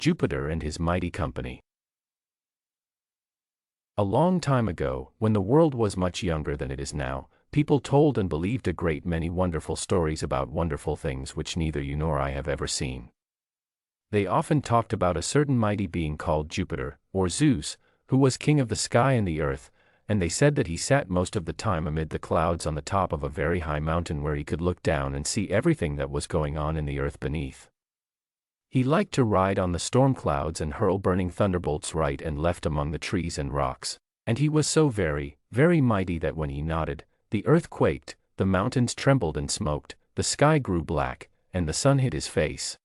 Jupiter and his mighty company. A long time ago, when the world was much younger than it is now, people told and believed a great many wonderful stories about wonderful things which neither you nor I have ever seen. They often talked about a certain mighty being called Jupiter, or Zeus, who was king of the sky and the earth, and they said that he sat most of the time amid the clouds on the top of a very high mountain where he could look down and see everything that was going on in the earth beneath. He liked to ride on the storm clouds and hurl burning thunderbolts right and left among the trees and rocks, and he was so very, very mighty that when he nodded, the earth quaked, the mountains trembled and smoked, the sky grew black, and the sun hid his face.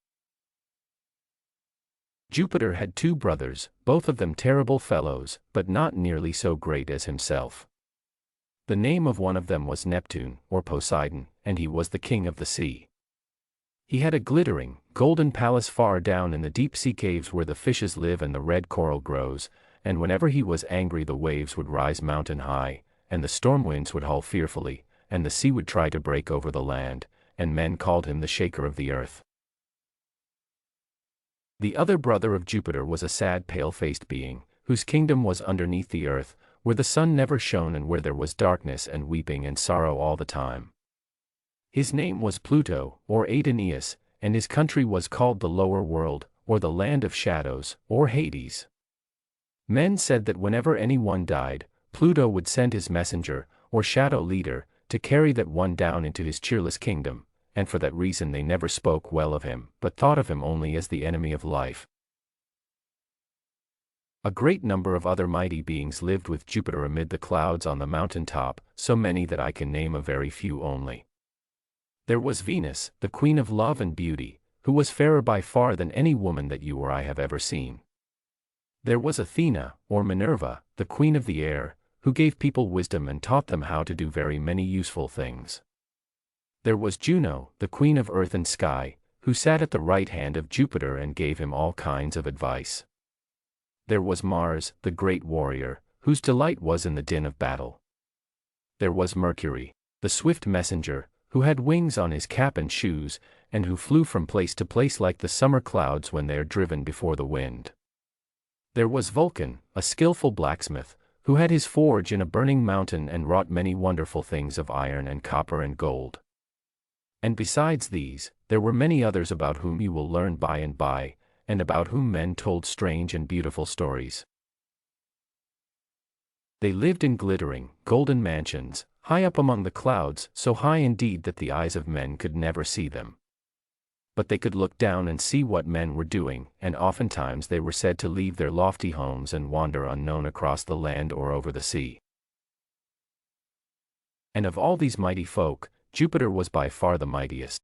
Jupiter had 2 brothers, both of them terrible fellows, but not nearly so great as himself. The name of one of them was Neptune, or Poseidon, and he was the king of the sea. He had a glittering, golden palace far down in the deep sea caves where the fishes live and the red coral grows, and whenever he was angry the waves would rise mountain high, and the storm winds would howl fearfully, and the sea would try to break over the land, and men called him the shaker of the earth. The other brother of Jupiter was a sad pale-faced being, whose kingdom was underneath the earth, where the sun never shone and where there was darkness and weeping and sorrow all the time. His name was Pluto, or Aeneas, and his country was called the lower world, or the land of shadows, or Hades. Men said that whenever anyone died, Pluto would send his messenger, or shadow leader, to carry that one down into his cheerless kingdom, and for that reason they never spoke well of him, but thought of him only as the enemy of life. A great number of other mighty beings lived with Jupiter amid the clouds on the mountain top, so many that I can name a very few only. There was Venus, the queen of love and beauty, who was fairer by far than any woman that you or I have ever seen. There was Athena, or Minerva, the queen of the air, who gave people wisdom and taught them how to do very many useful things. There was Juno, the queen of earth and sky, who sat at the right hand of Jupiter and gave him all kinds of advice. There was Mars, the great warrior, whose delight was in the din of battle. There was Mercury, the swift messenger, who had wings on his cap and shoes, and who flew from place to place like the summer clouds when they are driven before the wind. There was Vulcan, a skillful blacksmith, who had his forge in a burning mountain and wrought many wonderful things of iron and copper and gold. And besides these, there were many others about whom you will learn by and by, and about whom men told strange and beautiful stories. They lived in glittering, golden mansions, high up among the clouds, so high indeed that the eyes of men could never see them. But they could look down and see what men were doing, and oftentimes they were said to leave their lofty homes and wander unknown across the land or over the sea. And of all these mighty folk, Jupiter was by far the mightiest.